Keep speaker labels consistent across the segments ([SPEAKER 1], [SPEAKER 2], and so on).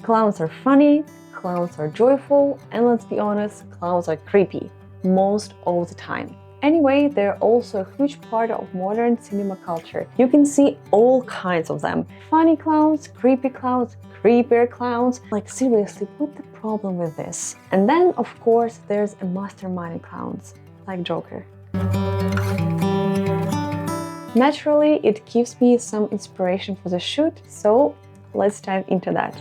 [SPEAKER 1] Clowns are funny, clowns are joyful, and let's be honest, clowns are creepy, most of the time. Anyway, they're also a huge part of modern cinema culture. You can see all kinds of them. Funny clowns, creepier clowns. Like seriously, what's the problem with this? And then, of course, there's a mastermind clowns, like Joker. Naturally, it gives me some inspiration for the shoot, so let's dive into that.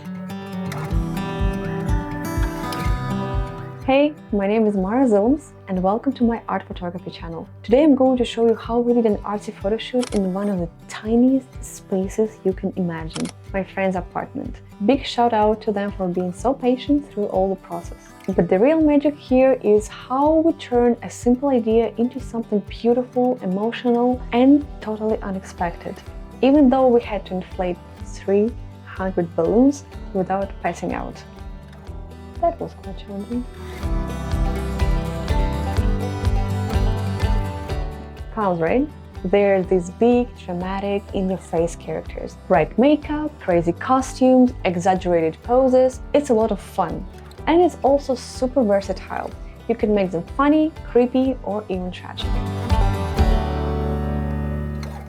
[SPEAKER 1] Hey, my name is Zillums and welcome to my art photography channel. Today I'm going to show you how we did an artsy photo shoot in one of the tiniest spaces you can imagine, my friend's apartment. Big shout out to them for being so patient through all the process. But the real magic here is how we turn a simple idea into something beautiful, emotional, and totally unexpected. Even though we had to inflate 300 balloons without passing out. That was quite challenging. Clowns, right? They're these big, dramatic, in-your-face characters. Bright makeup, crazy costumes, exaggerated poses. It's a lot of fun. And it's also super versatile. You can make them funny, creepy, or even tragic.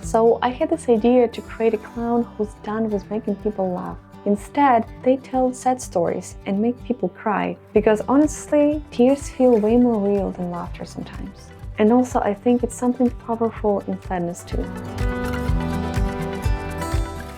[SPEAKER 1] So I had this idea to create a clown who's done with making people laugh. Instead, they tell sad stories and make people cry, because honestly, tears feel way more real than laughter sometimes. And also, I think it's something powerful in sadness too.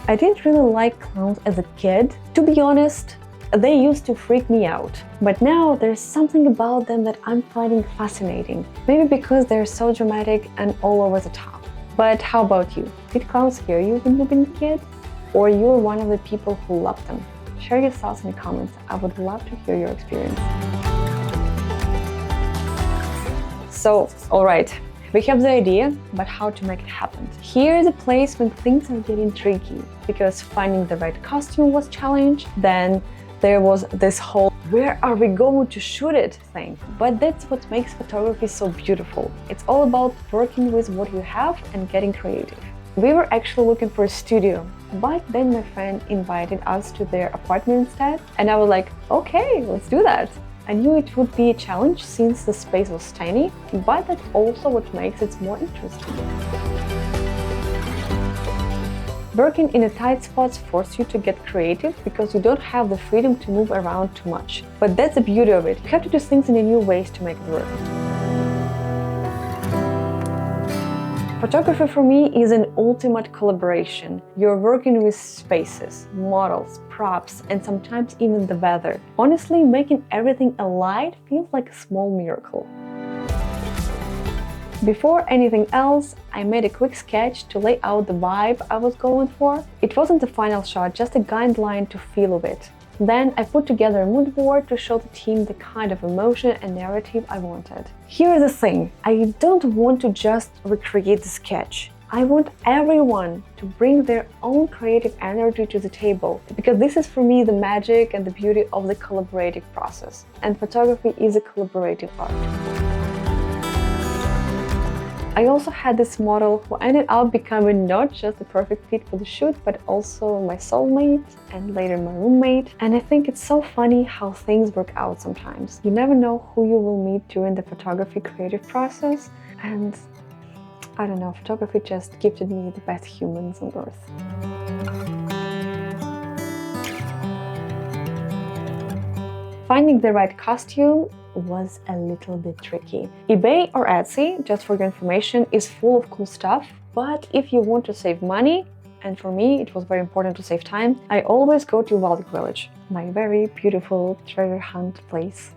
[SPEAKER 1] I didn't really like clowns as a kid. To be honest, they used to freak me out. But now there's something about them that I'm finding fascinating. Maybe because they're so dramatic and all over the top. But how about you? Did clowns scare you when you were a kid? Or you're one of the people who love them? Share your thoughts in the comments. I would love to hear your experience. So, alright, we have the idea, but how to make it happen? Here is a place when things are getting tricky, because finding the right costume was a challenge. Then there was this whole where are we going to shoot it thing. But that's what makes photography so beautiful. It's all about working with what you have and getting creative. We were actually looking for a studio, but then my friend invited us to their apartment instead, and I was like, okay, let's do that. I knew it would be a challenge since the space was tiny, but that's also what makes it more interesting. Working in a tight spots forces you to get creative because you don't have the freedom to move around too much. But that's the beauty of it. You have to do things in a new ways to make it work. Photography for me is an ultimate collaboration. You're working with spaces, models, props, and sometimes even the weather. Honestly, making everything alive feels like a small miracle. Before anything else, I made a quick sketch to lay out the vibe I was going for. It wasn't the final shot, just a guideline to feel of it. Then I put together a mood board to show the team the kind of emotion and narrative I wanted. Here's the thing, I don't want to just recreate the sketch. I want everyone to bring their own creative energy to the table, because this is for me the magic and the beauty of the collaborative process. And photography is a collaborative art. I also had this model who ended up becoming not just the perfect fit for the shoot, but also my soulmate and later my roommate. And I think it's so funny how things work out sometimes. You never know who you will meet during the photography creative process. And I don't know, photography just gifted me the best humans on earth. Finding the right costume was a little bit tricky. eBay or Artsy, just for your information, is full of cool stuff, but if you want to save money, and for me it was very important to save time, I always go to Valdic Village, my very beautiful treasure hunt place.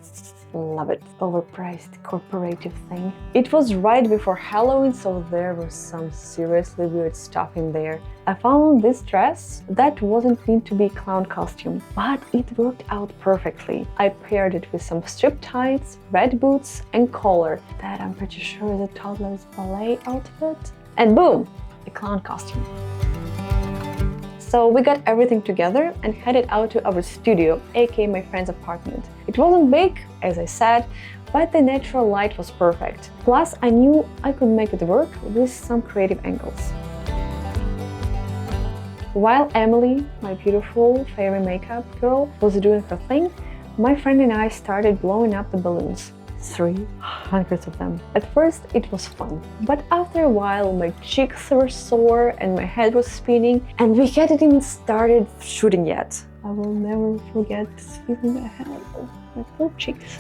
[SPEAKER 1] Love it. Overpriced corporative thing. It was right before Halloween, so there was some seriously weird stuff in there. I found this dress that wasn't meant to be a clown costume, but it worked out perfectly. I paired it with some strip tights, red boots, and collar that I'm pretty sure is a toddler's ballet outfit. And boom, a clown costume. So we got everything together and headed out to our studio, aka my friend's apartment. It wasn't big, as I said, but the natural light was perfect. Plus, I knew I could make it work with some creative angles. While Emily, my beautiful fairy makeup girl, was doing her thing, my friend and I started blowing up the balloons. 300 of them. At first it was fun, but after a while my cheeks were sore and my head was spinning and we hadn't even started shooting yet. I will never forget this feeling I had of my little cheeks.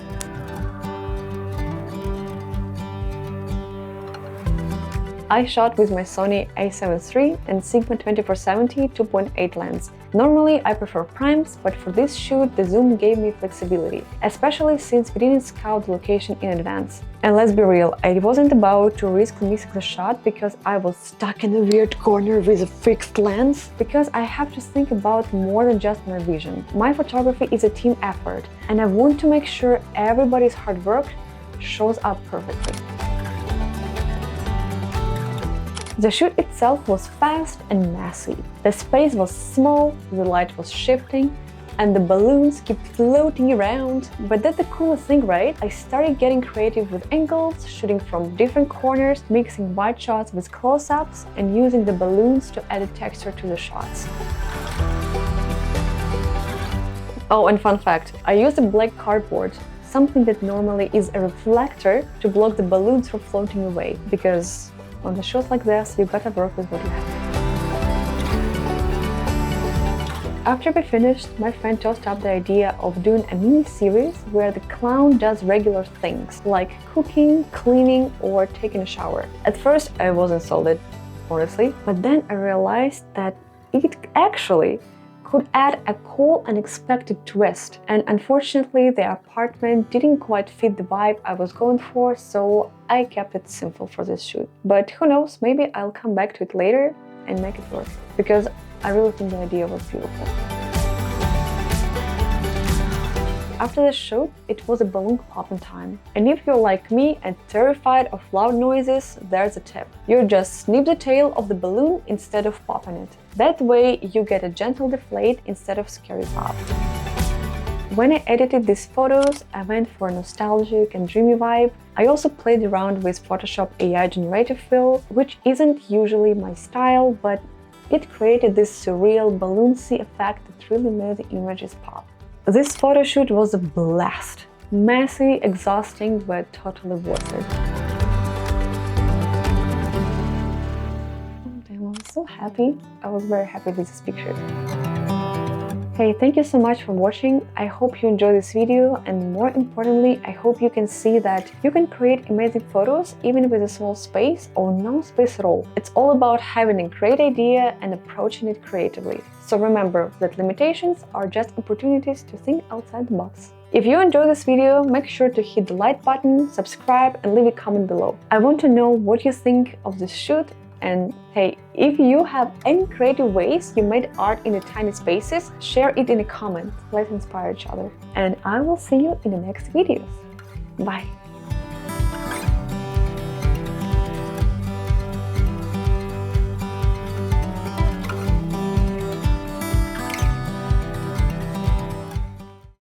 [SPEAKER 1] I shot with my Sony a7 III and Sigma 2470 2.8 lens. Normally I prefer primes, but for this shoot the zoom gave me flexibility, especially since we didn't scout the location in advance. And let's be real, I wasn't about to risk missing the shot because I was stuck in a weird corner with a fixed lens, because I have to think about more than just my vision. My photography is a team effort, and I want to make sure everybody's hard work shows up perfectly. The shoot itself was fast and messy. The space was small, the light was shifting, and the balloons kept floating around. But that's the coolest thing, right? I started getting creative with angles, shooting from different corners, mixing wide shots with close-ups, and using the balloons to add a texture to the shots. Oh, and fun fact, I used a black cardboard, something that normally is a reflector, to block the balloons from floating away, because on the shows like this, you gotta work with what you have. After we finished, my friend tossed up the idea of doing a mini-series where the clown does regular things, like cooking, cleaning, or taking a shower. At first, I wasn't sold it, honestly, but then I realized that it actually could add a cool, unexpected twist. And unfortunately, the apartment didn't quite fit the vibe I was going for, so I kept it simple for this shoot. But who knows, maybe I'll come back to it later and make it work, because I really think the idea was beautiful. After the shoot, it was a balloon popping time. And if you're like me and terrified of loud noises, there's a tip. You just snip the tail of the balloon instead of popping it. That way you get a gentle deflate instead of scary pop. When I edited these photos, I went for a nostalgic and dreamy vibe. I also played around with Photoshop AI generative fill, which isn't usually my style, but it created this surreal balloonsy effect that really made the images pop. This photo shoot was a blast. Messy, exhausting, but totally worth it. Oh, damn, I was so happy. I was very happy with this picture. Hey, thank you so much for watching. I hope you enjoyed this video, and more importantly, I hope you can see that you can create amazing photos even with a small space or no space at all. It's all about having a great idea and approaching it creatively. So remember that limitations are just opportunities to think outside the box. If you enjoyed this video, make sure to hit the like button, subscribe, and leave a comment below. I want to know what you think of this shoot. And hey, if you have any creative ways you made art in the tiny spaces, share it in a comment. Let's inspire each other. And I will see you in the next videos. Bye!